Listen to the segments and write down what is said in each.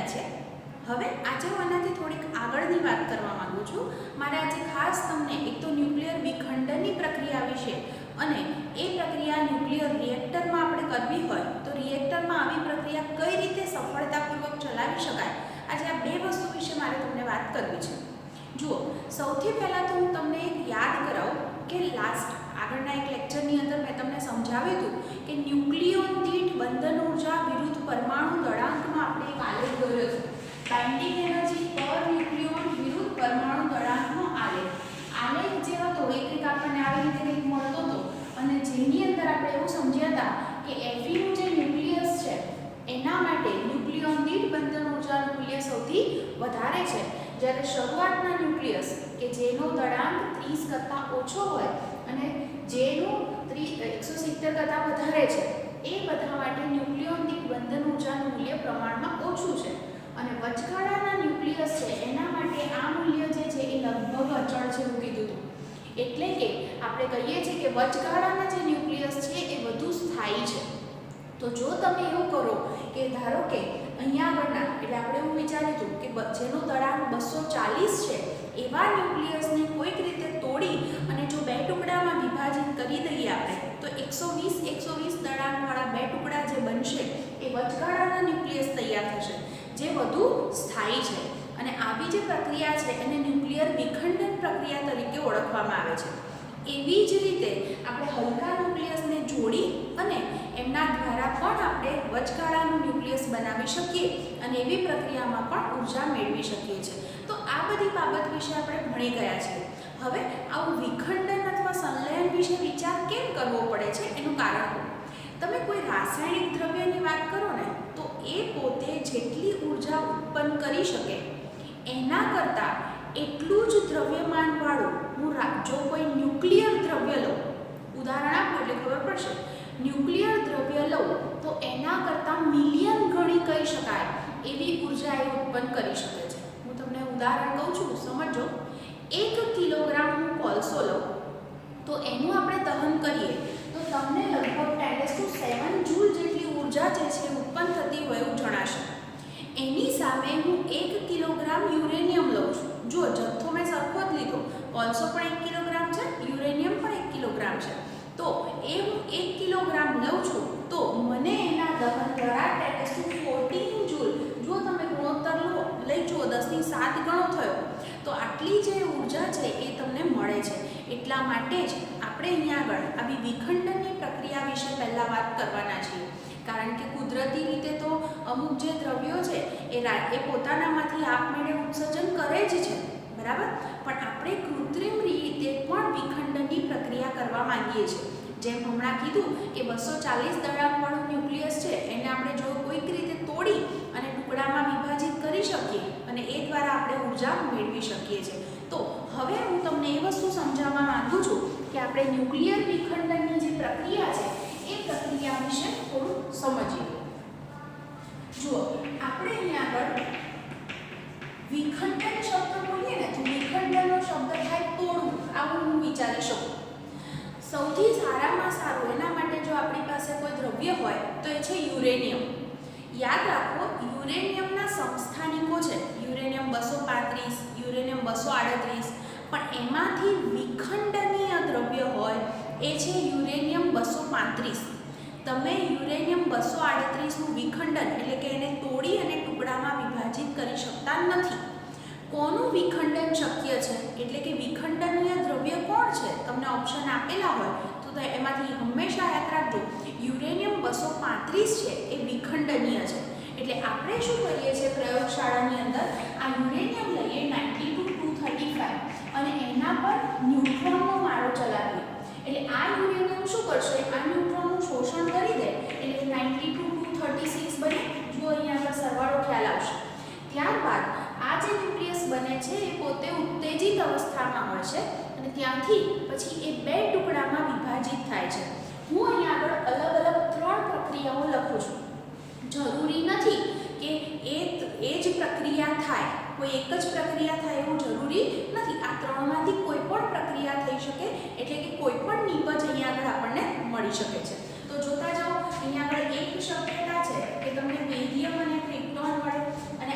ગયા છે। હવે આજે હું આનાથી થોડીક આગળની વાત કરવા માંગુ છું। મારે આજે ખાસ તમને એક તો ન્યુક્લિયર વિખંડનની પ્રક્રિયા વિશે અને એ પ્રક્રિયા ન્યુક્લિયર રિએક્ટરમાં આપણે કરવી હોય તો રિએક્ટરમાં આવી પ્રક્રિયા કઈ રીતે સફળતાપૂર્વક ચલાવી શકાય, આજે આ બે વસ્તુ વિશે મારે તમને વાત કરવી છે। જુઓ, સૌથી પહેલાં તો હું તમને એક યાદ કરાવું કે આગળના એક લેક્ચરની અંદર મેં તમને સમજાવ્યું હતું કે ન્યુક્લિયોન દીઠ બંધન ઉર્જા વિરુદ્ધ પરમાણુ દળાંકનો આપણે એક આલેખ દોર્યો હતો। બાઇન્ડિંગ એનર્જી પર ન્યુક્લિયોન વિરુદ્ધ પરમાણુ દળાંકનો આલેખ જે હતો એ કંઈક આપણને આવી રીતે કંઈક મળતો હતો અને જેની અંદર આપણે એવું સમજ્યા હતા કે Feનું જે ન્યુક્લિયસ છે એના માટે ન્યુક્લિયોન દીઠ બંધન ઉર્જાનું મૂલ્ય સૌથી વધારે છે, જ્યારે શરૂઆતના ન્યુક્લિયસ કે જેનો દળાંક 30 કરતાં ઓછો હોય અને જેનું 170 કરતાં વધારે છે એ બધા માટે ન્યુક્લિયોન દીઠ બંધન ઉર્જાનું મૂલ્ય પ્રમાણમાં ઓછું છે અને વચગાળાના ન્યુક્લિયસ છે એના માટે આ મૂલ્ય જે છે એ લગભગ અચળ છે એવું કીધું હતું। એટલે કે આપણે કહીએ છીએ કે વચગાળાના જે ન્યુક્લિયસ છે એ વધુ સ્થાયી છે। તો જો તમે એવું કરો કે ધારો કે અહીંયા આગળના એટલે આપણે એવું વિચાર્યું હતું કે જેનો દળાંક 240 છે એવા ન્યુક્લિયસને કોઈક રીતે તોડી અને જો બે ટુકડામાં વિભાજિત કરી દઈએ આપણે તો 120 દળાંકવાળા બે ટુકડા જે બનશે એ વચગાળાના ન્યુક્લિયસ તૈયાર થશે જે વધુ સ્થાયી છે અને આવી જે પ્રક્રિયા છે એને ન્યુક્લિયર વિખંડન પ્રક્રિયા તરીકે ઓળખવામાં આવે છે। એવી જ રીતે આપણે હલકા ન્યુક્લિયસને જોડી અને એમના દ્વારા પણ આપણે વચગાળાનું ન્યુક્લિયસ બનાવી શકીએ અને એવી પ્રક્રિયામાં પણ ઉર્જા મેળવી શકીએ છીએ। તો આ બધી બાબત વિશે આપણે ભણી ગયા છીએ। હવે આવું વિખંડન અથવા સંલયન વિશે વિચાર કેમ કરવો પડે છે એનું કારણ તમે કોઈ રાસાયણિક દ્રવ્યની વાત કરો ને તો એ પોતે જેટલી ઉર્જા ઉત્પન્ન કરી શકે એના કરતાં એટલું જ દ્રવ્યમાનવાળું જો કોઈ ન્યુક્લિયર દ્રવ્ય લઉં, ઉદાહરણ આપો એટલે ખબર પડશે, ન્યુક્લિયર દ્રવ્ય લઉં તો એના કરતાં મિલિયન ગણી કહી શકાય એવી ઉર્જા એ ઉત્પન્ન કરી શકે છે। હું તમને ઉદાહરણ કહું છું, સમજો। 1 કિલોગ્રામ હું કોલસો લઉં તો એનું આપણે દહન કરીએ તો તમને લગભગ 10⁷ જૂલ જેટલી ઉર્જા જે છે ઉત્પન્ન થતી હોય એવું જણાશે। એની સામે હું 1 કિલોગ્રામ યુરેનિયમ લઉં છું। જો જથ્થો મેં સરખો જ લીધો, કોલસો પણ 1 કિલોગ્રામ છે, યુરેનિયમ પણ 1 કિલોગ્રામ છે, તો એ હું 1 કિલોગ્રામ લઉં છું તો મને એના દહન દ્વારા 10⁴ જૂલ, જો તમે ગુણોત્તર લઈ જુઓ 10⁷ ગણો થયો તો આટલી જે ઉર્જા છે એ તમને મળે છે। એટલા માટે જ આપણે અહીંયા આગળ આવી વિખંડનની પ્રક્રિયા વિશે પહેલાં વાત કરવાના છીએ, કારણ કે કુદરતી રીતે તો અમુક જે દ્રવ્યો છે એ પોતાનામાંથી આપમેળે ઉત્સર્જન કરે જ છે, બરાબર, પણ આપણે કૃત્રિમ રીતે પણ વિખંડનની પ્રક્રિયા કરવા માંગીએ છીએ। જેમ હમણાં કીધું કે 240 દળાંકવાળું ન્યુક્લિયસ છે એને આપણે જો કોઈક રીતે તોડી અને ટુકડામાં વિભાજિત કરી શકીએ અને એ દ્વારા આપણે ઉર્જા મેળવી શકીએ છીએ। તો હવે હું તમને એ વસ્તુ સમજાવવા માંગુ છું કે આપણે ન્યુક્લિયર વિખંડનની જે પ્રક્રિયા છે એ પ્રક્રિયા વિશે થોડું સમજીએ। જુઓ, આપણે અહીંયા આગળ વિખંડન શબ્દ બોલીએ ને તો વિખંડનનો શબ્દ થાય તોડવું, આવું હું વિચારી શકું। સૌથી સારામાં સારું એના માટે જો આપણી પાસે કોઈ દ્રવ્ય હોય તો એ છે યુરેનિયમ। યાદ રાખો, યુરેનિયમના સમસ્થાનિકો છે યુરેનિયમ 235, યુરેનિયમ 238, પણ એમાંથી વિખંડનીય દ્રવ્ય હોય એ છે યુરેનિયમ 235। તમે યુરેનિયમ 238નું વિખંડન એટલે કે એને તોડી અને ટુકડામાં વિભાજિત કરી શકતા નથી। કોનું વિખંડન શક્ય છે એટલે કે વિખંડનીય દ્રવ્ય કોણ છે તમને ઓપ્શન આપેલા હોય તો એમાંથી હંમેશા યાદ રાખજો યુરેનિયમ 235 છે એ વિખંડનીય છે। એટલે આપણે શું કરીએ છીએ પ્રયોગશાળાની અંદર આ યુરેનિયમ લઈએ 92-235 અને એના પર ન્યુટ્રોનનો માળો ચલાવીએ એટલે આ યુરેનિયમ શું કરશે, આ ન્યુટ્રોનનું શોષણ કરી દે એટલે 92-236 બને। જો અહીંયા આગળ સરવાળો ખ્યાલ આવશે। ત્યારબાદ આ જે ન્યુક્લિયસ બને છે એ પોતે ઉત્તેજિત અવસ્થામાં હોય છે અને ત્યાંથી પછી એ બે ટુકડામાં વિભાજિત થાય છે। હું અહીંયા આગળ અલગ અલગ 3 પ્રક્રિયાઓ લખું છું। જરૂરી નથી કે એ જ પ્રક્રિયા થાય, કોઈ એક જ પ્રક્રિયા થાય એવું જરૂરી નથી। આ 3માંથી કોઈ પણ પ્રક્રિયા થઈ શકે એટલે કે કોઈ પણ નિપજ અહીંયા આગળ આપણને મળી શકે છે। તો જોતા જાઓ, અહીંયા આગળ એક શક્યતા છે કે તમને બેરિયમ અને ક્રિપ્ટોન મળે અને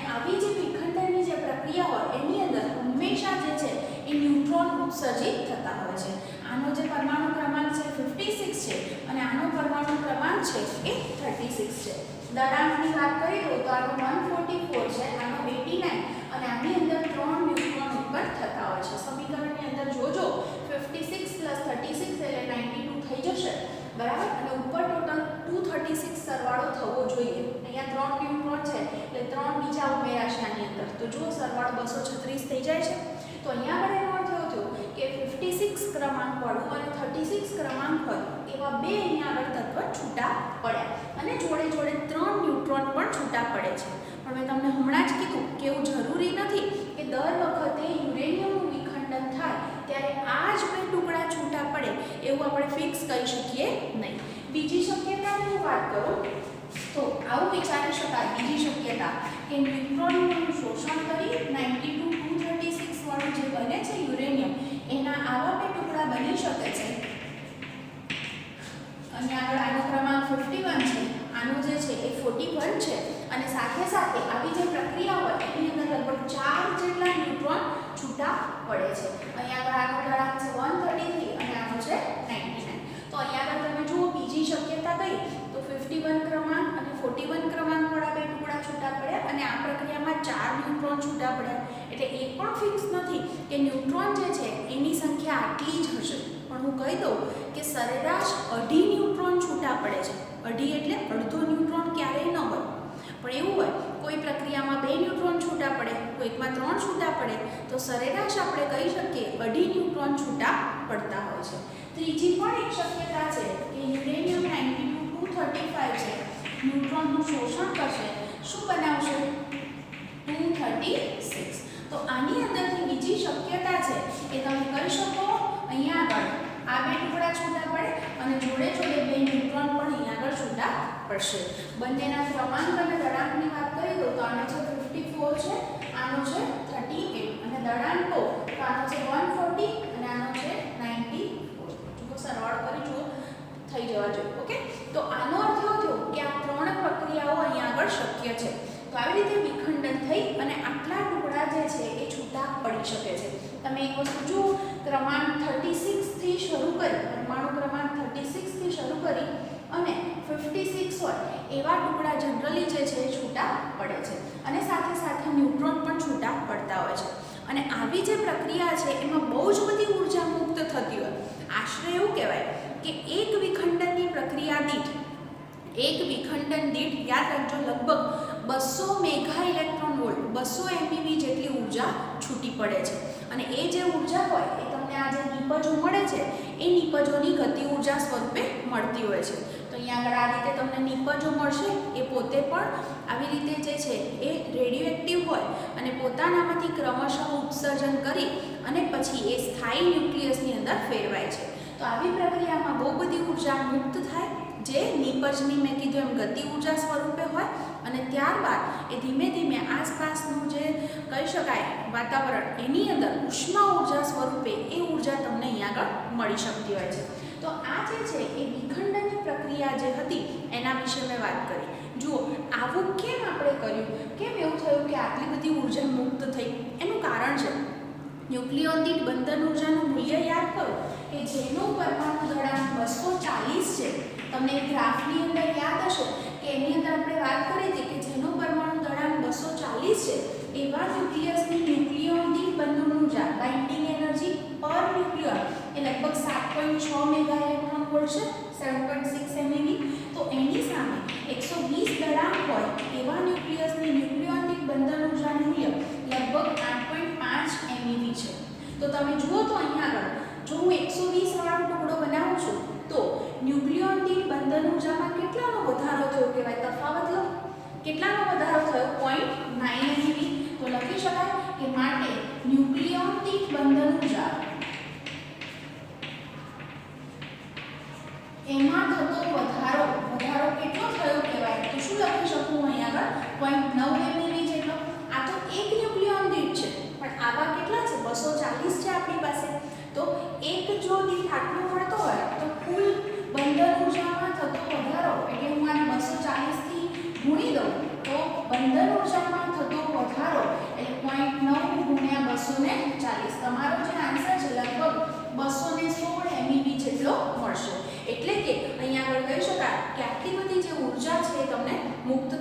દળાંકની વાત કરીએ તો આનો 144 છે, આનો 89 અને આની અંદર 3 ન્યુટ્રોન ઉત્પન્ન થતા હોય છે. સમીકરણની અંદર જોજો 56 + 36 એટલે 92 થઈ જશે, બરાબર. અને ઉપર ટોટલ 236 સરવાળો થવો જોઈએ. અહીંયા 3 ન્યુટ્રોન છે એટલે 3 બીજા ઉમેરાશે આની અંદર, તો જો સરવાળો 236 થઈ જાય છે. તો અહીંયા આપણે એનો અર્થ એવો થયો કે 56 ક્રમાંક વાળું અને 36 ક્રમાંક હોય એવા બે અહીંયા આગળ તત્વ છૂટા પડ્યા અને જોડે જોડે 3 ન્યુટ્રોન પણ છૂટા પડે છે. પણ મેં તમને હમણાં જ કીધું કે એવું જરૂરી નથી કે દર વખતે યુરેનિયમનું વિખંડન થાય ત્યારે આ જ બે ટુકડા છૂટા પડે એવું આપણે ફિક્સ કરી શકીએ નહીં. બીજી શક્યતાની હું વાત કરું તો આવું વિચારી શકાય, બીજી શક્યતા કે ન્યુટ્રોનનું શોષણ કરી 92 236 વાળું જે બને છે યુરેનિયમ એના આવા બે ટુકડા બની શકે છે. અને આગળ આનો ક્રમાંક 51 છે, આનો જે છે એ 41 છે અને સાથે સાથે આવી જે પ્રક્રિયા હોય એની અંદર લગભગ 4 જેટલા ન્યુટ્રોન છૂટા પડે છે. અહીંયા આગળ આનો ક્રમાંક છે 133 અને આનો છે 99. તો અહીંયા આગળ તમે જુઓ બીજી શક્યતા કઈ તો 51 ક્રમાંક અને 41 ક્રમાંક વાળા બે ટુકડા છૂટા પડ્યા અને આ પ્રક્રિયામાં 4 ન્યુટ્રોન છૂટા પડ્યા. એટલે એ પણ ફિક્સ નથી કે ન્યુટ્રોન જે છે એની સંખ્યા આટલી જ હશે, પણ હું કહી દઉં કે સરેરાશ 2.5 ન્યુટ્રોન છૂટા પડે છે. 2.5 એટલે અડધો ન્યુટ્રોન ક્યારેય ન હોય, પણ એવું હોય કોઈ પ્રક્રિયામાં 2 ન્યુટ્રોન છૂટા પડે, કોઈકમાં 3 છૂટા પડે, તો સરેરાશ આપણે કહી શકીએ 2.5 ન્યુટ્રોન છૂટા પડતા હોય છે. ત્રીજી પણ એક શક્યતા છે કે યુરેનિયમ 92 235 છે, ન્યુટ્રોનનું શોષણ કરશે, શું બનાવશે 236. તો આની અંદરથી બીજી શક્યતા છે કે તમે કહી શકો અહીંયા આગળ આ બે ટુકડા છૂટા પડે અને જોડે જોડે બે ન્યુટ્રોન પણ અહીંયા આગળ છૂટા પડશે. બંનેના ક્રમાંક અને દળાંકની વાત કરીએ તો આનો છે 54 છે, આનો છે 38 અને દળાંકો તો આનો છે 140 અને આનો છે 94. જો સરવાળો કરી જુઓ થઈ જવા જોઈએ. ઓકે, તો આનો અર્થ એવો થયો કે આ 3 પ્રક્રિયાઓ અહીંયા આગળ શક્ય છે. તો આવી રીતે વિખંડન થઈ અને આટલા ટુકડા જે છે એ છૂટા પડી શકે છે. તમે એક વસ્તુ જુઓ, ક્રમાંક 36 થી શરૂ કરી, પરમાણુ ક્રમાંક 36 થી શરૂ કરી અને 56 હોય એવા ટુકડા જનરલી જે છે એ છૂટા પડે છે અને સાથે સાથે ન્યુટ્રોન પણ છૂટા પડતા હોય છે. અને આવી જે પ્રક્રિયા છે એમાં બહુ જ બધી ઉર્જા મુક્ત થતી હોય. આશરે એવું કહેવાય કે એક વિખંડનની પ્રક્રિયા દીઠ યાદ રાખજો લગભગ 200 મેગા ઇલેક્ટ્રોન વોલ્ટ 200 MeV જેટલી ઉર્જા છૂટી પડે છે. અને એ જે ઉર્જા હોય એ તમને આ જે નિપજો મળે છે એ નિપજોની ગતિ ઉર્જા સ્વરૂપે મળતી હોય છે. તો અહીંયા આગળ આ રીતે તમને નિપજો મળશે, એ પોતે પણ આવી રીતે જે છે એ રેડિયોએક્ટિવ હોય અને પોતાનામાંથી ક્રમશઃ ઉત્સર્જન કરી અને પછી એ સ્થાયી ન્યુક્લિયસની અંદર ફેરવાય છે. તો આવી પ્રક્રિયામાં બહુ બધી ઉર્જા મુક્ત થાય જે નિપજની મેં કીધું એમ ગતિ ઉર્જા સ્વરૂપે હોય અને ત્યારબાદ એ ધીમે ધીમે આસપાસનું જે કહી શકાય વાતાવરણ એની અંદર ઉષ્મા ઉર્જા સ્વરૂપે એ ઉર્જા તમને અહીંયા આગળ મળી શકતી હોય છે. તો આ જે છે એ વિખંડનની પ્રક્રિયા જે હતી એના વિશે મેં વાત કરી. જુઓ આવું કેમ આપણે કર્યું, કેમ એવું થયું કે આટલી બધી ઉર્જા મુક્ત થઈ, એનું કારણ છે ન્યુક્લિયોન દીઠ બંધન ઉર્જાનું મૂલ્ય યાદ કરો કે જેનું પરમાણુ દળાંક 240 છે. તમને ગ્રાફની અંદર યાદ હશે કે એની અંદર આપણે વાત કરી હતી કે જેનું પરમાણુ દળાંક 240 છે એવા ન્યુક્લિયસની ન્યુક્લિયોન દીઠ બંધન ઉર્જા બાઇન્ડિંગ એનર્જી પર ન્યુક્લિયોન એ લગભગ 7.6 મેગા ઇલેક્ટ્રોન વોલ્ટ છે, 7.6 MeV. તો એની સામે 120 દળાંક હોય એવા ન્યુક્લિયસની ન્યુક્લિયોન દીઠ બંધન ઉર્જાનું મૂલ્ય લગભગ 8.5 MeV છે. તો તમે જુઓ તો અહીંયા આગળ જો હું 120 વાળો ટુકડો બનાવું છું તો ન્યુક્લિયોન દીઠ બંધન ઉર્જામાં કેટલાનો વધારો થયો કહેવાય, તફાવત લો, કેટલાનો વધારો થયો 0.9 MeV. તો લખી શકાય કે માટે ન્યુક્લિયોન દીઠ બંધન ઉર્જા એમાં થતો વધારો કેટલો થયો કહેવાય, તો શું લખી શકું અહીંયા આગળ 0.9 MeV જેટલો. આ તો એક ન્યુક્લિયોન દીઠ છે, પણ આવા કેટલા છે 240 છે આપણી પાસે. તો એક જો દીઠ આટલું મળતો હોય તો કુલ બંધન ઉર્જામાં થતો વધારો એટલે હું આને 240 થી ગુણી દઉં તો બંધન ઉર્જામાં થતો વધારો એટલે 0.9 ગુણ્યા 240 તમારો જે આન્સર છે લગભગ 216 MeV જેટલો મળશે. એટલે કે અહીંયા આગળ કહી શકાય કે આટલી બધી જે ઉર્જા છે એ તમને મુક્ત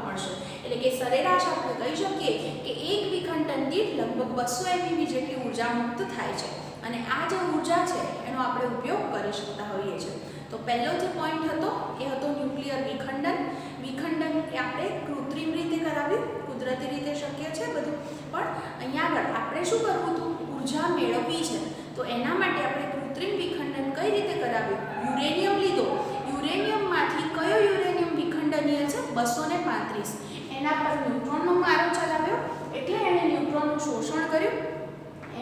મળશે. એટલે કે સરેરાશ આપણે કહી શકીએ કે એક વિખંડન દીઠ લગભગ 200 MeV જેટલી ઉર્જા મુક્ત થાય છે અને આ જે ઉર્જા છે એનો આપણે ઉપયોગ કરી શકતા હોઈએ છીએ. તો પહેલો જે પોઈન્ટ હતો એ હતો ન્યુક્લિયર વિખંડન. વિખંડન એ આપણે કૃત્રિમ રીતે કરાવ્યું, કુદરતી રીતે શક્ય છે બધું, પણ અહીંયા આગળ આપણે શું કરવું હતું, ઉર્જા મેળવવી છે. તો એના માટે આપણે કૃત્રિમ વિખંડન કઈ રીતે કરાવ્યું, યુરેનિયમ લીધો, યુરેનિયમમાંથી કયો યુરેનિયમ વિખંડનીય છે 235, એના પર ન્યુટ્રોનનો મારો ચલાવ્યો એટલે એણે ન્યુટ્રોનનું શોષણ કર્યું,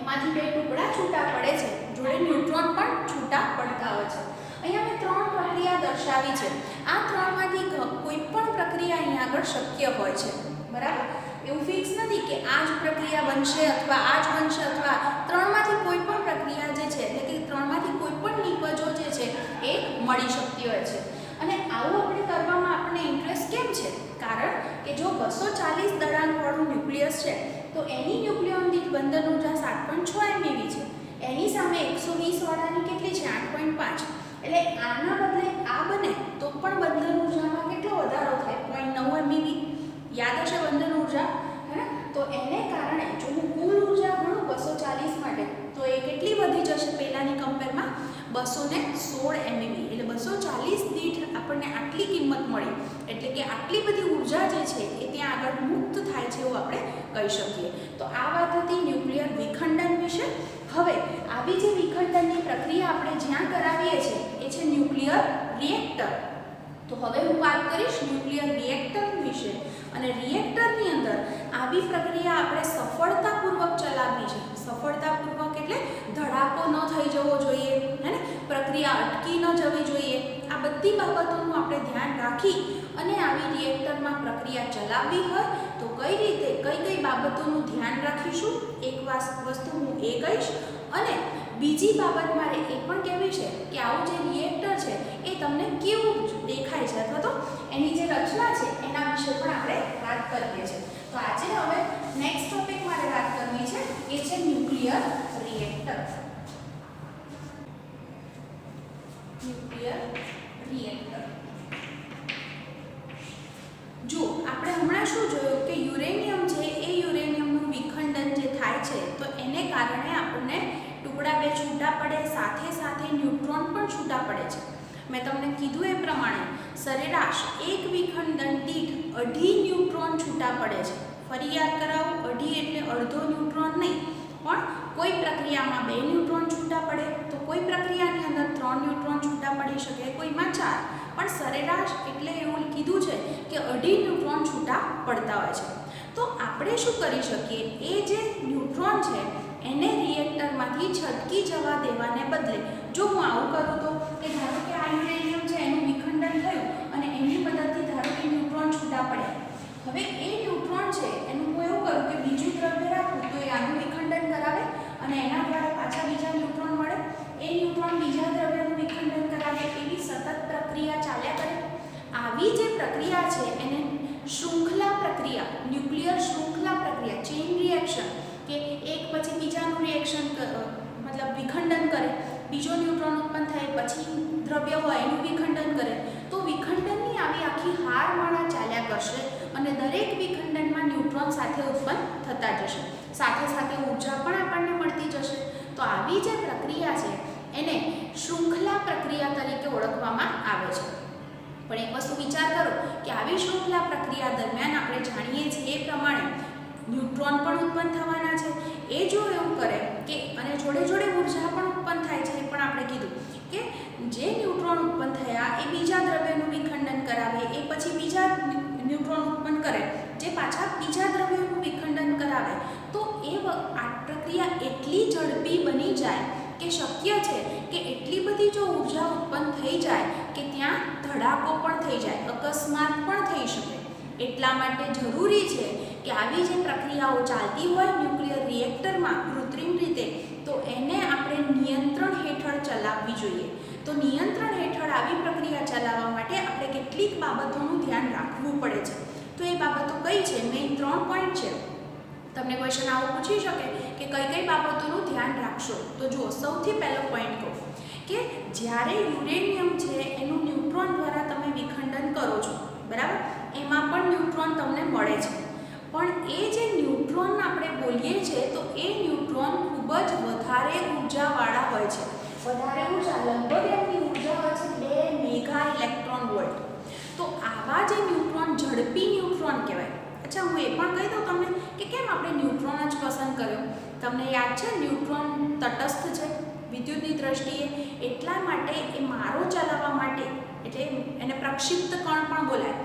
એમાંથી 2 ટુકડા છૂટા પડે છે, જોડે ન્યુટ્રોન પણ છૂટા પડતા હોય છે. અહીંયા મેં 3 પ્રક્રિયા દર્શાવી છે. આ 3માંથી કોઈ પણ પ્રક્રિયા અહીંયા આગળ શક્ય હોય છે, બરાબર? એવું ફિક્સ નથી કે આ જ પ્રક્રિયા બનશે અથવા આ જ બનશે, અથવા 3માંથી કોઈ પણ પ્રક્રિયા જે છે એટલે કે 3માંથી કોઈ પણ નિપજો જે છે એ મળી શકતી હોય છે. અને આવું આપણે કરવામાં આપણને ઇન્ટરેસ્ટ કેમ છે? કારણ કે જો 240 દળાંકવાળું ન્યુક્લિયસ છે તો એની ન્યુક્લિયોન દીઠ બંધન ઉર્જા 7.6 MeV છે, એની સામે 120 વાળાની કેટલી છે 8.5. એટલે આના બદલે આ બને તો પણ બંધન ઉર્જામાં કેટલો વધારો થાય 0.9 MeV. યાદ હશે બંધન ઉર્જા, હે? તો એને કારણે જો હું કુલ ઉર્જા ગણું 240 માટે તો એ કેટલી વધી જશે પહેલાની કમ્પેરમાં 216 MeV. એટલે 240 દીઠ આપણને આટલી કિંમત મળી, એટલે કે આટલી બધી ઉર્જા જે છે એ ત્યાં આગળ મુક્ત થાય છે એવું આપણે કહી શકીએ. તો આ વાત હતી ન્યુક્લિયર વિખંડન વિશે. હવે આવી જે વિખંડનની પ્રક્રિયા આપણે જ્યાં કરાવીએ છીએ એ છે ન્યુક્લિયર રિએક્ટર. તો હવે હું વાત કરીશ ન્યુક્લિયર રિએક્ટર વિશે. અને રિએક્ટરની અંદર આવી પ્રક્રિયા આપણે સફળતાપૂર્વક ચલાવવી છે. સફળતાપૂર્વક એટલે ધડાકો ન થઈ જવો જોઈએ, હે ને? પ્રક્રિયા અટકી ન જવી જોઈએ. આ બધી બાબતોનું આપણે ધ્યાન રાખી અને આવી રિએક્ટરમાં પ્રક્રિયા ચલાવવી હોય તો કઈ રીતે કઈ બાબતોનું ધ્યાન રાખીશું, એક વસ્તુ હું એ કહીશ. અને બીજી બાબત મારે એ પણ કહેવી છે કે આવું જે રિએક્ટર છે એ તમને કેવું દેખાય છે અથવા તો એની જે રચના છે એના વિશે પણ આપણે વાત કરીએ છીએ. તો આજે હવે નેક્સ્ટ ટોપિક મારે વાત કરવી છે એ છે ન્યુક્લિયર રિએક્ટર. ન્યુક્લિયર રિએક્ટર જો આપણે હમણાં શું જોયું કે યુરેનિયમ છે એ યુરેનિયમનું વિખંડન જે થાય છે તો એને કારણે આપણને ટુકડા 2 છૂટા પડે, સાથે સાથે ન્યુટ્રોન પણ છૂટા પડે છે. મેં તમને કીધું એ પ્રમાણે સરેરાશ એક વિખંડન દીઠ 2.5 ન્યુટ્રોન છૂટા પડે છે. ફરી યાદ કરાવું, 2.5 એટલે અડધો ન્યુટ્રોન નહીં, પણ કોઈ પ્રક્રિયામાં 2 ન્યુટ્રોન છૂટા પડે તો કોઈ પ્રક્રિયાની અંદર 3 ન્યુટ્રોન છૂટા પડી શકે, કોઈમાં 4, પણ સરેરાશ એટલે એવું કીધું છે કે 2.5 ન્યુટ્રોન છૂટા પડતા હોય છે. તો આપણે શું કરી શકીએ, એ જે ન્યુટ્રોન છે એને રિએક્ટરમાંથી છટકી જવા દેવાને બદલે જો હું આવું કરું તો કે ધારો કે આ યુરેનિયમ છે એનું વિખંડન થયું અને એની મદદથી ધારો કે ન્યુટ્રોન છૂટા પડ્યા. હવે એ ન્યુટ્રોન છે એનું હું એવું કરું કે બીજું દ્રવ્ય રાખું તો એ આનું વિખંડન કરાવે અને એના દ્વારા પાછા બીજા ન્યુટ્રોન મળે, એ ન્યુટ્રોન બીજા દ્રવ્યનું વિખંડન કરાવે, એવી સતત પ્રક્રિયા ચાલ્યા કરે. આવી જે પ્રક્રિયા છે એને શૃંખલા પ્રક્રિયા, ન્યુક્લિયર શૃંખલા પ્રક્રિયા, ચેઇન રિએક્શન, કે એક પછી બીજાનું રિએક્શન મતલબ વિખંડન કરે, બીજો ન્યુટ્રોન ઉત્પન્ન થાય, પછી દ્રવ્ય હોય એનું વિખંડન કરે. તો વિખંડનની આવી આખી હારમાળા ચાલ્યા કરશે અને દરેક વિખંડનમાં ન્યુટ્રોન સાથે ઉત્પન્ન થતા જશે, સાથે સાથે ઉર્જા પણ આપણને મળતી જશે. તો આવી જે પ્રક્રિયા છે એને શૃંખલા પ્રક્રિયા તરીકે ઓળખવામાં આવે છે. પણ એક વસ્તુ વિચાર કરો કે આવી શૃંખલા પ્રક્રિયા દરમિયાન આપણે જાણીએ છીએ એ પ્રમાણે ન્યુટ્રોન પણ ઉત્પન્ન થવાના છે. એ જો એવું કરે કે અને જોડે જોડે ઉર્જા પણ ઉત્પન્ન થાય છે, એ પણ આપણે કીધું કે જે ન્યુટ્રોન ઉત્પન્ન થયા એ બીજા દ્રવ્યનું વિખંડન કરાવે, એ પછી બીજા ન્યુટ્રોન ઉત્પન્ન કરે જે પાછા બીજા દ્રવ્યોનું વિખંડન કરાવે. તો આ પ્રક્રિયા એટલી ઝડપી બની જાય કે શક્ય છે કે એટલી બધી જો ઉર્જા ઉત્પન્ન થઈ જાય કે ત્યાં ધડાકો પણ થઈ જાય, અકસ્માત પણ થઈ શકે. એટલા માટે જરૂરી છે કે આવી જે પ્રક્રિયાઓ ચાલતી હોય ન્યુક્લિયર રિએક્ટરમાં કૃત્રિમ રીતે તો એને આપણે નિયંત્રણ હેઠળ ચલાવવી જોઈએ. તો નિયંત્રણ હેઠળ આવી પ્રક્રિયા ચલાવવા માટે આપણે કેટલીક બાબતોનું ધ્યાન રાખવું પડે છે. તો એ બાબતો કઈ છે? મેઇન 3 પોઈન્ટ છે. તમને ક્વેશ્ચન આવો પૂછી શકે કે કઈ બાબતોનું ધ્યાન રાખશો? તો જુઓ, સૌથી પહેલો પોઈન્ટ કહું કે જ્યારે યુરેનિયમ છે એનું ન્યુટ્રોન દ્વારા તમે વિખંડન કરો છો, બરાબર, એમાં પણ ન્યુટ્રોન મળે છે, પણ એ જે ન્યુટ્રોન આપણે બોલીએ છીએ તો એ ન્યુટ્રોન ખૂબ જ વધારે ઉર્જાવાળા હોય છે. વધારે ઉર્જા, લગભગ એમની ઉર્જા હોય છે 2 મેગા ઇલેક્ટ્રોન વોલ્ટ. તો આવા જે ન્યુટ્રોન ઝડપી ન્યુટ્રોન કહેવાય. અચ્છા, હું એ પણ કહી દઉં તમને કે કેમ આપણે ન્યુટ્રોન જ પસંદ કર્યો. તમને યાદ છે ન્યુટ્રોન તટસ્થ છે વિદ્યુતની દ્રષ્ટિએ, એટલા માટે એ મારો ચલાવવા માટે, એટલે એને પ્રક્ષિપ્ત કણ પણ બોલાય,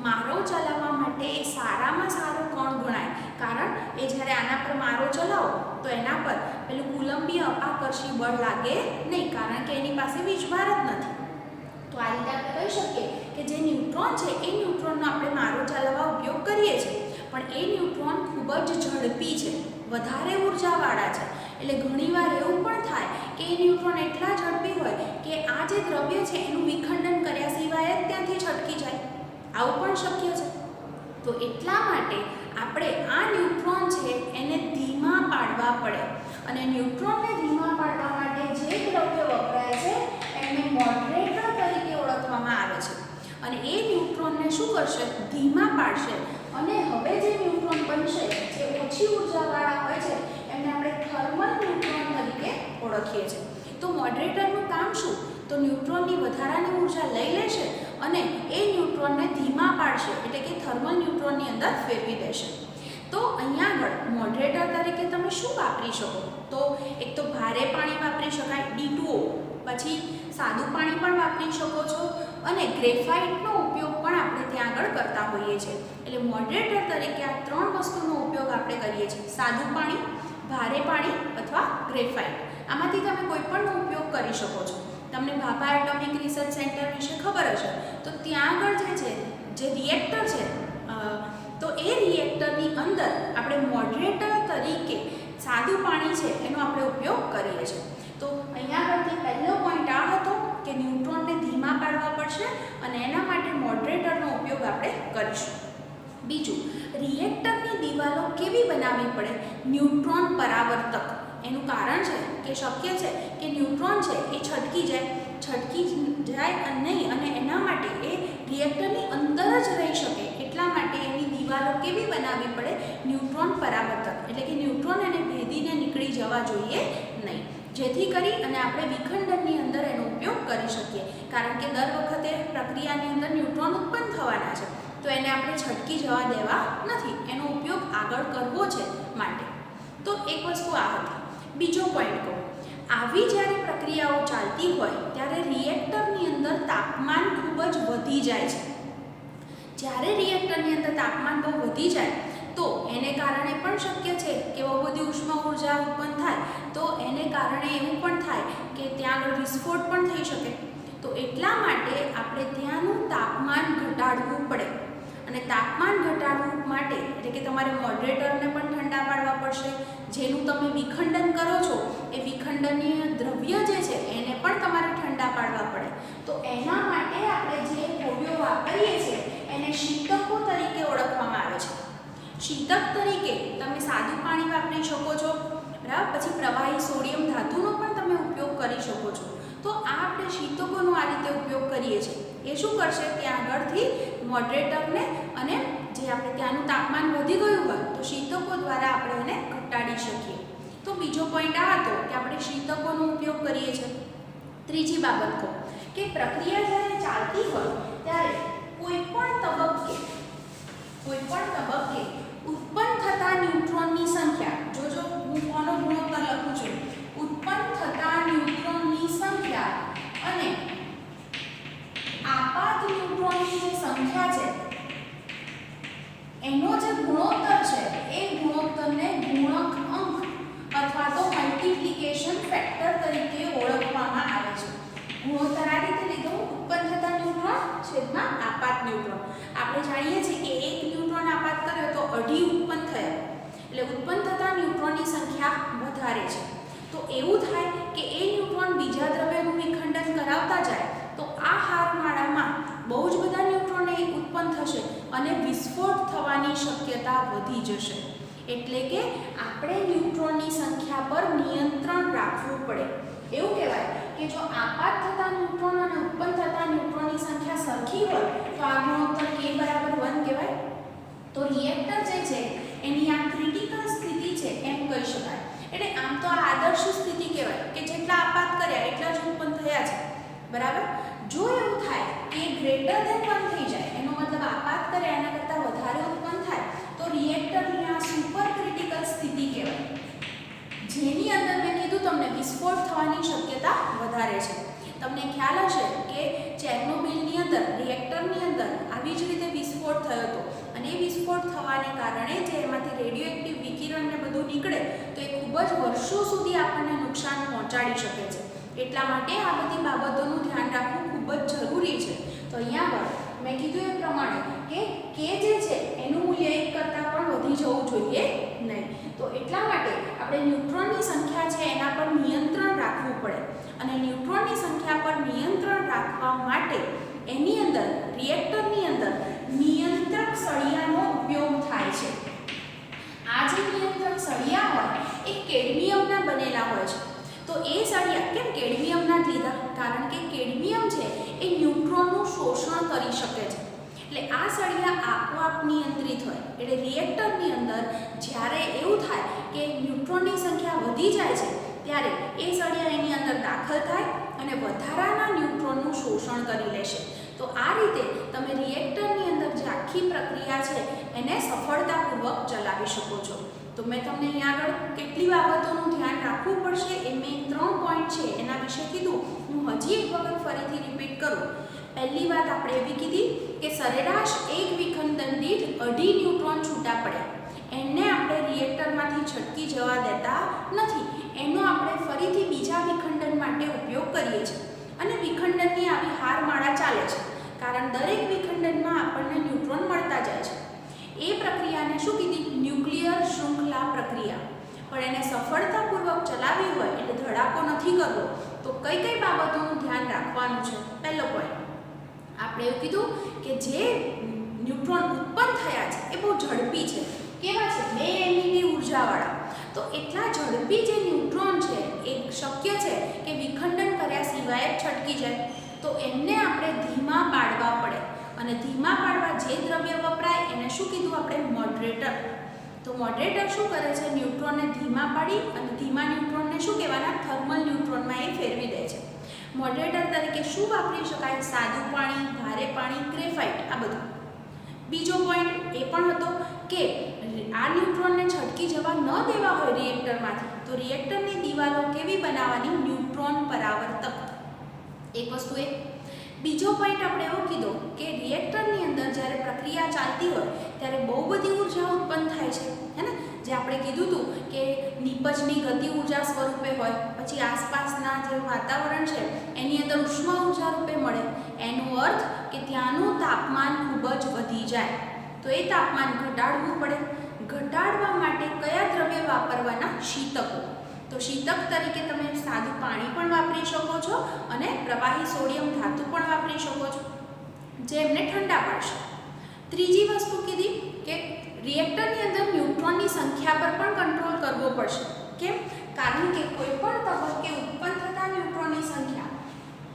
મારો ચલાવવા માટે એ સારામાં સારો કણ ગણાય. કારણ એ જ્યારે આના પર મારો ચલાવો તો એના પર પેલું કુલંબીય અપાકર્ષી બળ લાગે નહીં, કારણ કે એની પાસે વીજભાર જ નથી. તો આ રીતે આપણે કહી શકીએ કે જે ન્યુટ્રોન છે એ ન્યુટ્રોનનો આપણે મારો ચલાવવા ઉપયોગ કરીએ છીએ, પણ એ ન્યુટ્રોન ખૂબ જ ઝડપી છે, વધારે ઉર્જાવાળા છે. એટલે ઘણીવાર એવું પણ થાય કે એ ન્યુટ્રોન એટલા ઝડપી હોય કે આ જે દ્રવ્ય છે એનું વિખંડન કર્યા સિવાય જ ત્યાંથી છટકી જાય. આવું પણ શક્ય છે. તો એટલા માટે આપણે આ ન્યુટ્રોન છે એને ધીમા પાડવા પડે, અને ન્યુટ્રોનને ધીમા પાડવા માટે જે દ્રવ્ય વપરાય છે એમને મોડરેટર તરીકે ઓળખવામાં આવે છે. અને એ ન્યુટ્રોનને શું કરશે? ધીમા પાડશે. અને હવે જે ન્યુટ્રોન બનશે જે ઓછી ઉર્જાવાળા હોય છે એમને આપણે થર્મલ ન્યુટ્રોન તરીકે ઓળખીએ છીએ. તો મોડરેટરનું કામ શું? તો ન્યુટ્રોનની વધારાની ઉર્જા લઈ લેશે અને એ ન્યુટ્રોનને ધીમા પાડશે, એટલે કે થર્મલ ન્યુટ્રોનની અંદર ફેરવી દેશે. તો અહીંયા આગળ મોડરેટર તરીકે તમે શું વાપરી શકો? તો એક તો ભારે પાણી વાપરી શકાય D2O, પછી સાદું પાણી પણ વાપરી શકો છો, અને ગ્રેફાઇટનો ઉપયોગ પણ આપણે ત્યાં આગળ કરતા હોઈએ છીએ. એટલે મોડરેટર તરીકે આ 3 વસ્તુનો ઉપયોગ આપણે કરીએ છીએ: સાદું પાણી, ભારે પાણી અથવા ગ્રેફાઇટ. આમાંથી તમે કોઈ પણનો ઉપયોગ કરી શકો છો. તમને ભાભા એટોમિક રિસર્ચ સેન્ટર વિશે ખબર હશે, તો ત્યાં આગળ જે રિએક્ટર છે, તો એ રિએક્ટરની અંદર આપણે મોડરેટર તરીકે સાદું પાણી છે એનો આપણે ઉપયોગ કરીએ છીએ. તો અહીંયા આગળથી પહેલો પોઈન્ટ આ હતો કે ન્યુટ્રોનને ધીમા પાડવા પડશે અને એના માટે મોડરેટરનો ઉપયોગ આપણે કરીશું. બીજું, રિએક્ટરની દિવાલો કેવી બનાવવી પડે? ન્યુટ્રોન પરાવર્તક. એનું કારણ છે કે શક્ય છે કે ન્યુટ્રોન છે એ છટકી જાય નહીં, અને એના માટે એ રિએક્ટરની અંદર જ રહી શકે, એટલા માટે એની દિવાલો કેવી બનાવવી પડે? ન્યુટ્રોન પરાવર્તક. એટલે કે ન્યુટ્રોન એને ભેદીને નીકળી જવા જોઈએ નહીં, જેથી કરી અને આપણે વિખંડનની અંદર એનો ઉપયોગ કરી શકીએ. કારણ કે દર વખતે પ્રક્રિયાની અંદર ન્યુટ્રોન ઉત્પન્ન થવાના છે, તો એને આપણે છટકી જવા દેવા નથી, એનો ઉપયોગ આગળ કરવો છે માટે. તો એક વસ્તુ આ હતી. બીજો પોઈન્ટ કહું, આવી જ્યારે પ્રક્રિયાઓ ચાલતી હોય ત્યારે રિએક્ટરની અંદર તાપમાન ખૂબ જ વધી જાય છે. જ્યારે રિએક્ટરની અંદર તાપમાન બહુ વધી જાય તો એને કારણે પણ શક્ય છે કે બહુ બધી ઉષ્મા ઉર્જા ઉત્પન્ન થાય, તો એને કારણે એવું પણ થાય કે ત્યાં આગળ વિસ્ફોટ પણ થઈ શકે. તો એટલા માટે આપણે ત્યાંનું તાપમાન ઘટાડવું પડે, અને તાપમાન ઘટાડવું માટે એટલે કે તમારે મોડરેટરને પણ ઠંડા પાડવા પડશે. જેનું તમે વિખંડન કરો છો એ વિખંડનીય દ્રવ્ય જે છે એને પણ તમારે ઠંડા પાડવા પડે. તો એના માટે આપણે જે દ્રવ્યો વાપરીએ છીએ એને શીતકો તરીકે ઓળખવામાં આવે છે. શીતક તરીકે તમે સાદું પાણી વાપરી શકો છો, બરાબર. પછી પ્રવાહી સોડિયમ ધાતુનો પણ તમે ઉપયોગ કરી શકો છો. તો આ આપણે શીતકોનો આ રીતે ઉપયોગ કરીએ છીએ. એ શું કરશે? ત્યાં આગળથી મોડરેટરને અને જે આપણે ત્યાંનું તાપમાન વધી ગયું હોય તો શીતકો દ્વારા આપણે એને ઘટાડી શકીએ. તો બીજો પોઈન્ટ આ હતો કે આપણે શીતકોનો ઉપયોગ કરીએ છીએ. ત્રીજી બાબત કહું કે પ્રક્રિયા જ્યારે ચાલતી હોય ત્યારે કોઈ પણ તબક્કે ઉત્પન્ન થતા ન્યુટ્રોનની સંખ્યા, જોજો હું કોનો ગુણોત્તર લખું છું, ઉત્પન્ન થતા ન્યુટ્રોનની સંખ્યા અને આપાત ન્યુટ્રોનની જે સંખ્યા છે એનો જે ગુણોત્તર છે એ ગુણોત્તરને ગુણક અંક અથવા તો મલ્ટીપ્લિકેશન ફેક્ટર તરીકે ઓળખવામાં આવે છે. ગુણોત્તર આ રીતે લીધો: ઉત્પન્ન થતા ન્યુટ્રોન છેદમાં આપાત ન્યુટ્રોન. આપણે જાણીએ છીએ કે એક ન્યુટ્રોન આપાત કર્યો તો 2.5 ઉત્પન્ન થયા, એટલે ઉત્પન્ન થતા ન્યુટ્રોનની સંખ્યા વધારે છે. તો એવું થાય કે એ ન્યુટ્રોન બીજા દ્રવ્યનું વિખંડન કરાવતા જાય તો આ હારમાળામાં બહુ જ બધા ન્યુટ્રોન ઉત્પન્ન થશે અને વિસ્ફોટ થવાની શક્યતા વધી જશે. એટલે કે આપણે ન્યુટ્રોનની સંખ્યા પર નિયંત્રણ રાખવું પડે. એવું કહેવાય કે જો આપાત થતા ન્યુટ્રોન અને ઉત્પન્ન થતા ન્યુટ્રોનની સંખ્યા સરખી હોય તો આ ગુણોત્તર k = 1 કહેવાય. તો વિસ્ફોટ થયો હતો અને એ વિસ્ફોટ થવાને કારણે જે એમાંથી રેડિયો એક્ટિવ વિકિરણ ને બધું નીકળે તો એ ખૂબ જ વર્ષો સુધી આપણને નુકસાન પહોંચાડી શકે છે. એટલા માટે આ બધી બાબતોનું ધ્યાન રાખવું ખૂબ જ જરૂરી છે. તો અહીંયા આગળ મેં કીધું એ પ્રમાણે કે જે છે એનું મૂલ્ય 1 કરતાં પણ વધી જવું જોઈએ નહીં. તો એટલા માટે આપણે ન્યુટ્રોનની સંખ્યા છે એના પર નિયંત્રણ રાખવું પડે અને ન્યુટ્રોનની સંખ્યા પર નિયંત્રણ રાખવા માટે એની અંદર રિએક્ટરની અંદર નિયંત્રક સળિયાનો ઉપયોગ થાય છે. આ જે નિયંત્રક સળિયા હોય એ કેડમિયમના બનેલા હોય છે. તો એ સળિયા કેમ કેડમિયમના જ લીધા? કારણ કે કેડમિયમ છે એ ન્યુટ્રોનનું શોષણ કરી શકે છે. એટલે આ સળિયા આપોઆપ નિયંત્રિત હોય. એટલે રિએક્ટરની અંદર જ્યારે એવું થાય કે ન્યુટ્રોનની સંખ્યા વધી જાય છે ત્યારે એ સળિયા એની અંદર દાખલ થાય અને વધારાના ન્યુટ્રોનનું શોષણ કરી લેશે. તો આ રીતે તમે રિએક્ટરની અંદર જે આખી પ્રક્રિયા છે એને સફળતાપૂર્વક ચલાવી શકો છો. તો મેં તમને અહીંયા આગળ કેટલી બાબતોનું ધ્યાન રાખવું પડશે એ મેં 3 પોઈન્ટ છે એના વિશે કીધું. હું હજી એક વખત ફરીથી રિપીટ કરું. પહેલી વાત આપણે એવી કીધી કે સરેરાશ એક વિખંડન દીઠ 2.5 ન્યુટ્રોન છૂટા પડે એને આપણે રિએક્ટરમાંથી છટકી જવા દેતા નથી. એનો આપણે ફરીથી બીજા વિખંડન માટે ઉપયોગ કરીએ છીએ અને વિખંડનની આવી હારમાળા ચાલે છે કારણ દરેક વિખંડનમાં આપણને ન્યુટ્રોન મળતા જાય છે. એ પ્રક્રિયાને શું કીધી? ન્યુક્લિયર શૃંખલા પ્રક્રિયા. પણ એને સફળતાપૂર્વક ચલાવવી હોય એટલે ધડાકો નથી કરવો તો કઈ કઈ બાબતોનું ધ્યાન રાખવાનું છે? પહેલો પોઈન્ટ આપણે એવું કીધું કે જે ન્યુટ્રોન ઉત્પન્ન થયા છે એ બહુ ઝડપી છે. કેવા છે? 2 MeV ઉર્જાવાળા. તો એટલા ઝડપી જે ન્યુટ્રોન છે એ શક્ય છે કે વિખંડન કર્યા સિવાય છટકી જાય. તો એમને આપણે ધીમા પાડવા પડે અને ધીમા પાડવા જે દ્રવ્ય વપરાય એને શું કીધું આપણે? મોડરેટર. તો મોડરેટર શું કરે છે? ન્યુટ્રોનને ધીમા પાડી અને ધીમા ન્યુટ્રોનને શું કહેવાના? થર્મલ ન્યુટ્રોનમાં એ ફેરવી દે છે. મોડરેટર તરીકે શું વાપરી શકાય? સાદું પાણી, ભારે પાણી, ગ્રેફાઇટ, આ બધું. બીજો પોઈન્ટ એ પણ હતો કે આ ન્યુટ્રોનને છટકી જવા ન દેવા હોય રિએક્ટરમાંથી તો રિએક્ટરની દિવાલો કેવી બનાવવાની? ન્યુટ્રોન પરાવર્તક. એક વસ્તુ એ. બીજો પોઈન્ટ આપણે એવો કીધો કે રિએક્ટરની અંદર જ્યારે પ્રક્રિયા ચાલતી હોય ત્યારે બહુ બધી ઉર્જા ઉત્પન્ન થાય છે, હે ને? જે આપણે કીધું હતું કે નિપજની ગતિ ઉર્જા સ્વરૂપે હોય, પછી આસપાસના જે વાતાવરણ છે એની અંદર ઉષ્મા ઉર્જા રૂપે મળે. એનો અર્થ કે ત્યાંનું તાપમાન ખૂબ જ વધી જાય. તો એ તાપમાન ઘટાડવું પડે. ઘટાડવા માટે કયા દ્રવ્ય વાપરવાના? શીતકો. તો શીતક તરીકે તમે સાદું પાણી પણ વાપરી શકો છો અને પ્રવાહી સોડિયમ ધાતુ પણ વાપરી શકો છો જે એમને ઠંડા પાડશે. ત્રીજી વસ્તુ કીધી કે રિએક્ટરની અંદર ન્યુટ્રોનની સંખ્યા પર પણ કંટ્રોલ કરવો પડશે. કેમ? કારણ કે કોઈ પણ તબક્કે ઉત્પન્ન થતા ન્યુટ્રોનની સંખ્યા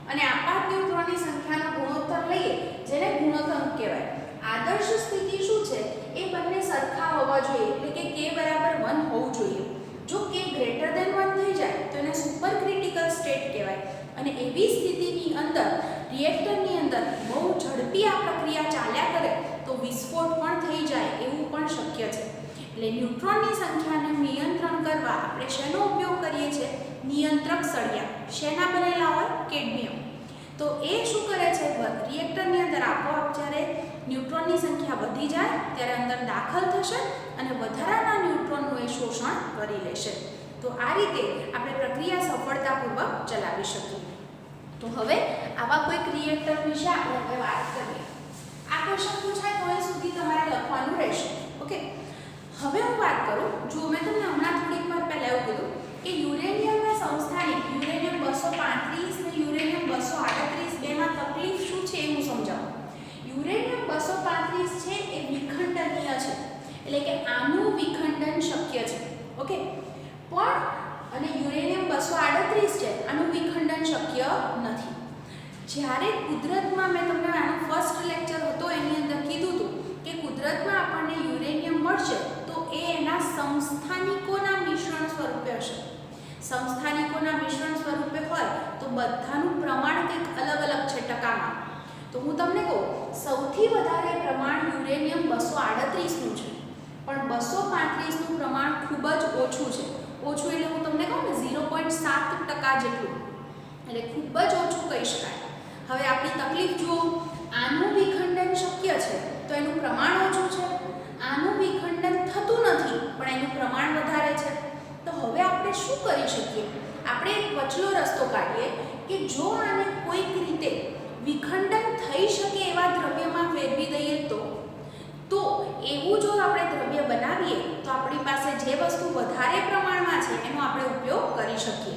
અને આપાત ન્યુટ્રોનની સંખ્યાનો ગુણોત્તર લઈએ જેને ગુણોત્તર કહેવાય. આદર્શ સ્થિતિ શું છે? એ બંને સરખા હોવા જોઈએ એટલે કે k = 1 હોવું જોઈએ. જો k greater than 1 થઈ જાય તો એને સુપર ક્રિટિકલ સ્ટેટ કહેવાય અને એવી સ્થિતિની અંદર રિએક્ટરની અંદર બહુ ઝડપી આ પ્રક્રિયા ચાલ્યા કરે તો વિસ્ફોટ પણ થઈ જાય એવું પણ શક્ય છે. એટલે ન્યુટ્રોનની સંખ્યાને નિયંત્રણ કરવા આપણે શેનો ઉપયોગ કરીએ છીએ? નિયંત્રક સળિયા. શેના બનેલા હોય? કેડમિયમ. તો એ શું કરે છે? રિએક્ટરની અંદર આપોઆપ જ્યારે ન્યુટ્રોનની સંખ્યા વધી જાય ત્યારે અંદર દાખલ થશે અને વધારાના ન્યુટ્રોનનું એ શોષણ કરી લેશે. તો આ રીતે આપણે પ્રક્રિયા સફળતાપૂર્વક ચલાવી શકીએ. તો હવે આવા કોઈક રિએક્ટર વિશે આપણે હવે વાત કરીએ. આ ક્વેશ્ચન પૂછાય તો એ સુધી તમારે લખવાનું રહેશે. ઓકે, હવે હું વાત કરું. જો મેં તમને હમણાં થોડીક વાર પહેલાં એવું કીધું કે યુરેનિયમના સંસ્થાનિક યુરેનિયમ 235 ને યુરેનિયમ 238 બેમાં તકલીફ શું છે એ હું સમજાવું. યુરેનિયમ 235 છે એ વિખંડનીય છે એટલે કે આનું વિખંડન શક્ય છે. ઓકે, પણ અને યુરેનિયમ 238 છે આનું વિખંડન શક્ય નથી. જ્યારે કુદરતમાં મેં તમને આનો ફર્સ્ટ લેક્ચર હતો એની અંદર કીધું હતું કે કુદરતમાં આપણને યુરેનિયમ મળશે તો એ એના સમસ્થાનિકોના મિશ્રણ સ્વરૂપે હશે. સમસ્થાનિકોના મિશ્રણ સ્વરૂપે હોય તો બધાનું પ્રમાણ કંઈક અલગ અલગ છે ટકામાં. તો હું તમને કહું, સૌથી વધારે પ્રમાણ યુરેનિયમ 238નું છે પણ 235નું પ્રમાણ ખૂબ જ ઓછું છે. ઓછું એટલે હું તમને કહું ને 0.7% જેટલું, એટલે ખૂબ જ ઓછું કહી શકાય. હવે આપણી તકલીફ જુઓ, આનું વિખંડન શક્ય છે તો એનું પ્રમાણ ઓછું છે, આનું વિખંડન થતું નથી પણ એનું પ્રમાણ વધારે છે. તો હવે આપણે શું કરી શકીએ? આપણે એક વચલો રસ્તો કાઢીએ કે જો આને કોઈક રીતે વિખંડન થઈ શકે એવા દ્રવ્યમાં ફેરવી દઈએ તો એવું જો આપણે દ્રવ્ય બનાવીએ તો આપણી પાસે જે વસ્તુ વધારે પ્રમાણમાં છે એનો આપણે ઉપયોગ કરી શકીએ.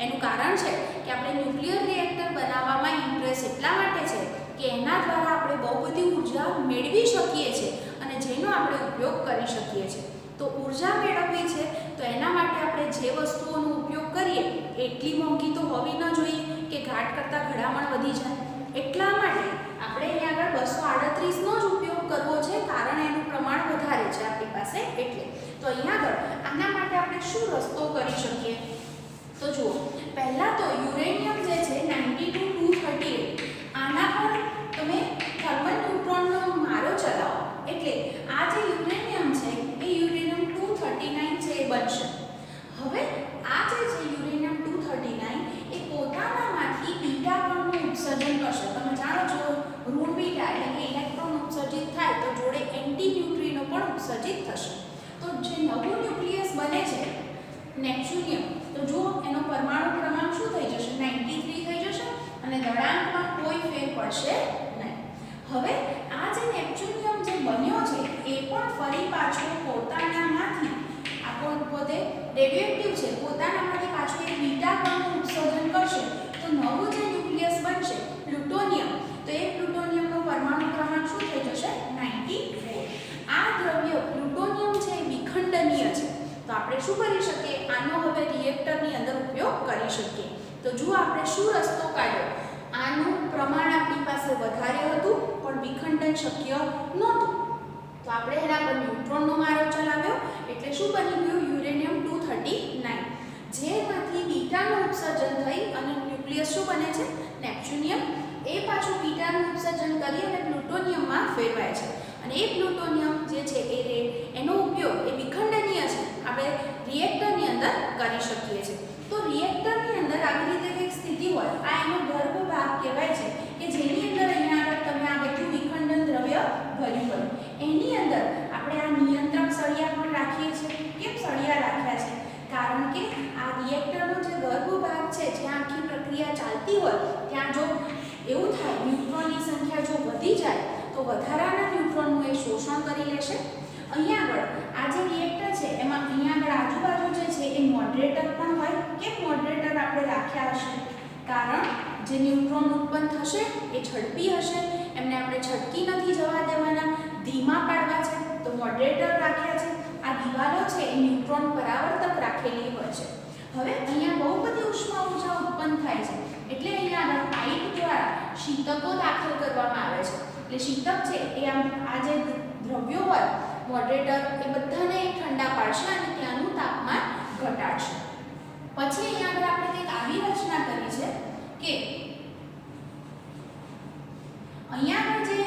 એનું કારણ છે કે આપણે ન્યુક્લિયર રિએક્ટર બનાવવામાં ઇન્ટરેસ્ટ એટલા માટે છે કે એના દ્વારા આપણે બહુ બધી ઉર્જા મેળવી શકીએ છીએ અને જેનો આપણે ઉપયોગ કરી શકીએ છીએ. તો ઉર્જા મેળવવી છે તો એના માટે આપણે જે વસ્તુઓનો ઉપયોગ કરીએ એટલી મોંઘી તો હોવી ન જોઈએ કે ઘાટ કરતાં ઘડામણ વધી જાય. એટલા માટે આપણે અહીંયા આગળ 238નો જ ઉપયોગ કરવો છે કારણ એનું પ્રમાણ વધારે છે આપણી પાસે એટલે. તો અહીંયા આગળ આના માટે આપણે શું રસ્તો કરી શકીએ? તો જુઓ, પહેલાં તો યુરેનિયમ જે છે 92-238 આના પર તમે થર્મલ ન્યુટ્રોનનો મારો ચલાવો એટલે આ જે યુરેનિયમ છે એ યુરેનિયમ 239 છે એ બનશે. હવે આ જે છે યુરેનિયમ 239 એ પોતાનામાંથી બીટા કણનું ઉત્સર્જન કરશે. તમે જાણો છો ઋણ બીટા એટલે કે ઇલેક્ટ્રોન ઉત્સર્જિત થાય તો જોડે એન્ટી ન્યુટ્રિનો પણ ઉત્સર્જિત થશે. તો જે નવું ન્યુક્લિયસ બને છે નેપ્ચ્યુનિયમ, તો જુઓ એનો પરમાણુ ક્રમાંક શું થઈ જશે? 93 થઈ જશે અને દળાંકમાં કોઈ ફેર પડશે નહીં. હવે આ જે નેપ્ચ્યુનિયમ જે બન્યો છે એ પણ ફરી પાછો પોતાનામાંથી આપણો પોતે રેડિયોએક્ટિવ છે પોતાનામાંથી પાછું એક બીટા કણનું ઉત્સર્જન કરશે તો નવું જે ન્યુક્લિયસ બનશે પ્લુટોનિયમ, તો એ પ્લુટોનિયમનો પરમાણુ ક્રમાંક શું થઈ જશે? 94. આ દ્રવ્ય પ્લુટોનિયમ છે એ વિખંડનીય છે તો આપણે શું કરી શકીએ? આનો હવે રિએક્ટરની અંદર ઉપયોગ કરી શકીએ. તો જુઓ આપણે શું રસ્તો કાઢ્યો? આનું પ્રમાણ આપણી પાસે વધારે હતું પણ વિખંડન શક્ય નહોતું તો આપણે એના પર ન્યુટ્રોનનો મારો ચલાવ્યો એટલે શું બની ગયું? યુરેનિયમ 239 જેમાંથી બીટાનું ઉત્સર્જન થઈ અને ન્યુક્લિયસ શું બને છે? નેપ્ચ્યુનિયમ. એ પાછું બીટાનું ઉત્સર્જન કરી અને પ્લુટોનિયમમાં ફેરવાય છે અને એ પ્લુટોનિયમ જે છે એનો ઉપયોગ એ વિખંડનીય છે આપણે રિએક્ટરની અંદર કરી શકીએ છીએ. તો રિએક્ટરની અંદર આવી રીતે કંઈક સ્થિતિ હોય આ એનો ગર્ભ ભાગ કહેવાય છે કે જેની અંદર અહીંયા આગળ તમે આ બધું વિખંડન દ્રવ્ય ભર્યું હોય એની અંદર આપણે આ નિયંત્રક સળિયા પણ રાખીએ છીએ. કેમ સળિયા રાખ્યા છે? કારણ કે આ રિએક્ટરનો જે ગર્ભ ભાગ છે જ્યાં આખી પ્રક્રિયા ચાલતી હોય ત્યાં જો એવું થાય ન્યુટ્રોનની સંખ્યા જો વધી જાય તો વધારાના ન્યુટ્રોનનું એ શોષણ કરી લેશે. અહીંયા આગળ આ જે રિએક્ટર છે એમાં અહીંયા આગળ આજુબાજુ જે છે એ મોડરેટર પણ હોય. કેમ મોડરેટર આપણે રાખ્યા હશે? કારણ જે ન્યુટ્રોન ઉત્પન્ન થશે એ ઝડપી હશે, એમને આપણે છટકી નથી જવા દેવાના, ધીમા પાડવા છે તો મોડરેટર રાખ્યા છે. આ દિવાલો છે એ ન્યુટ્રોન પરાવર્તક રાખેલી હોય છે. હવે અહીંયા બહુ બધી ઉષ્મા ઊર્જા ઉત્પન્ન થાય છે એટલે અહીંયા આગળ પાઇપ દ્વારા શીતકો દાખલ કરવામાં આવે છે. એટલે શીતક છે એ આ જે દ્રવ્યો હોય મોડરેટર એ બધાને ઠંડા પાડશે અને ત્યાંનું તાપમાન ઘટાડશે. પછી અહીંયા આગળ આપણે કંઈક આવી રચના કરી છે કે અહીંયા આગળ જે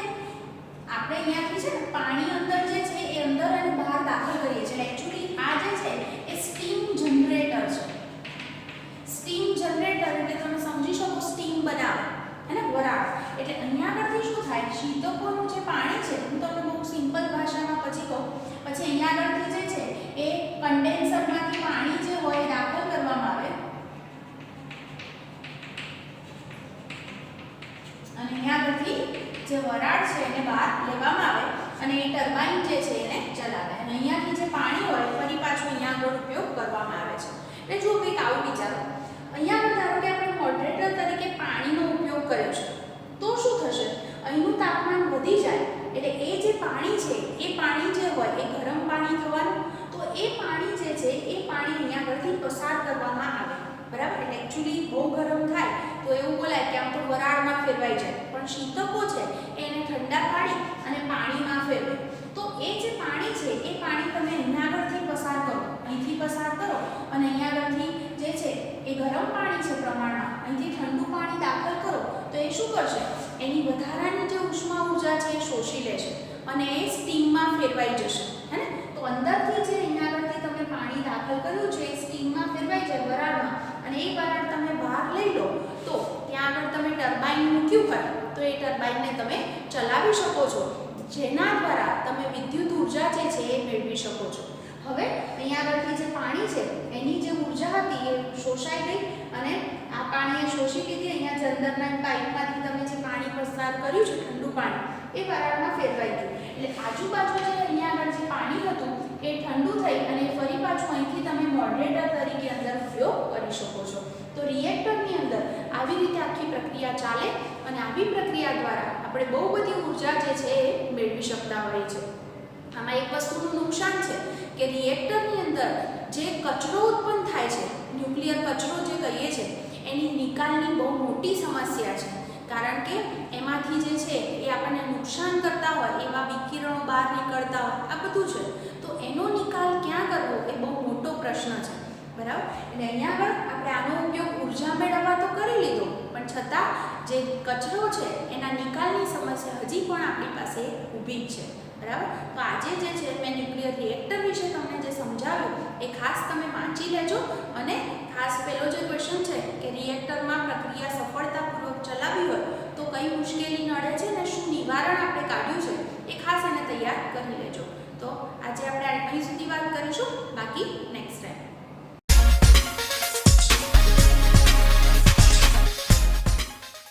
આપણે અહીંયાથી છે ને પાણી અંદર જે છે એ અંદર અને બહાર દાખલ કરીએ છીએ. એકચ્યુઅલી આ જે છે એ સ્ટીમ જનરેટર છે. સ્ટીમ જનરેટર એટલે તમે સમજી શકો સ્ટીમ બનાવે અને વરાળ. એટલે અહીંયા આગળથી શું થાય? શીતકોનું જે પાણી છે હું તમને બહુ સિમ્પલ ભાષામાં પછી કહું. પછી અહીંયા આગળથી જે છે એ કન્ડેન્સરમાંથી પાણી જે હોય દાખલ કરવામાં આવે અને અહીંયા આગળથી જે વરાળ છે એને બહાર લેવામાં આવે અને એ ટર્બાઇન જે છે એને ચલાવે અને અહીંયાથી જે પાણી હોય ફરી પાછું અહીંયા આગળ ઉપયોગ કરવામાં આવે છે. એટલે જો કંઈક આવું વિચારો, અહીંયા આગળ ધારો કે આપણે મોડરેટર તરીકે પાણીનો ઉપયોગ કર્યો છે તો શું થશે? અહીંનું તાપમાન વધી જાય એટલે એ જે પાણી છે એ પાણી જે હોય એ ગરમ પાણી થવાનું. તો એ પાણી જે છે એ પાણી અહીંયા આગળથી પસાર કરવામાં આવે. બરાબર? એટલે એકચ્યુઅલી બહુ ગરમ થાય તો એવું બોલાય કે આમ તો વરાળમાં ફેરવાઈ જાય પણ શીતકો છે એને ઠંડા પાડી અને પાણીમાં ફેરવે. તો એ જે પાણી છે એ પાણી તમે અહીંયા આગળથી પસાર કરો, અહીંથી પસાર કરો અને અહીંયા આગળથી જે છે એ ગરમ પાણી છે પ્રમાણમાં અહીંથી ઠંડુ પાણી દાખલ કરો તો એ શું કરશે? એની વધારાની જે ઉષ્મા ઊર્જા છે એ શોષી લેશે અને એ સ્ટીમમાં ફેરવાઈ જશે. હે ને? તો અંદરથી જે અહીંયા આગળથી તમે પાણી દાખલ કર્યું છે એ સ્ટીમમાં ફેરવાઈ જાય વરાળમાં અને એ વરાળ તમે બહાર લઈ લો તો ત્યાં આગળ તમે ટર્બાઇન મૂક્યું હોય તો એ ટર્બાઇનને તમે ચલાવી શકો છો. જેના દ્વારા તમે વિદ્યુત ઉર્જા જે છે એ મેળવી શકો છો. હવે અહીંયા આગળથી જે પાણી છે એની જે ઉર્જા હતી એ શોષાઈ ગઈ અને આ પાણીએ શોષી લીધી. અહીંયા જે અંદરના પાઇપમાંથી તમે જે પાણી પસાર કર્યું છે ઠંડુ પાણી એ વરાળમાં ફેરવાઈ ગયું. એટલે આજુબાજુ જે અહીંયા આગળ જે પાણી હતું એ ઠંડુ થઈ અને ફરી પાછું અહીંથી તમે મોડરેટર તરીકે અંદર ફ્લો કરી શકો છો. તો રિએક્ટરની અંદર આવી રીતે આખી પ્રક્રિયા ચાલે અને આવી પ્રક્રિયા દ્વારા આપણે બહુ બધી ઉર્જા જે છે એ મેળવી શકતા હોઈએ છીએ. આમાં એક વસ્તુનું નુકસાન છે કે રિએક્ટરની અંદર જે કચરો ઉત્પન્ન થાય છે, ન્યુક્લિયર કચરો જે કહીએ છીએ, એની નિકાલની બહુ મોટી સમસ્યા છે. કારણ કે એમાંથી જે છે એ આપણને નુકસાન કરતા હોય એવા વિકિરણો બહાર નીકળતા હોય, આ બધું છે. તો એનો નિકાલ ક્યાં કરવો એ બહુ મોટો પ્રશ્ન છે. બરાબર. એટલે અહીંયા આગળ આપણે આનો ઉપયોગ ઉર્જા મેળવવા તો કરી લીધો, પણ છતાં જે કચરો છે એના નિકાલની સમસ્યા હજી પણ આપણી પાસે ઊભી જ છે. બરાબર. તો આજે જે છે મેં ન્યુક્લિયર રિએક્ટર વિશે તમને જે સમજાવ્યું એ ખાસ તમે વાંચી લેજો અને ખાસ પહેલો જે ક્વેશ્ચન છે કે રિએક્ટરમાં પ્રક્રિયા સફળતાપૂર્વક ચલાવી હોય તો કઈ મુશ્કેલી નડે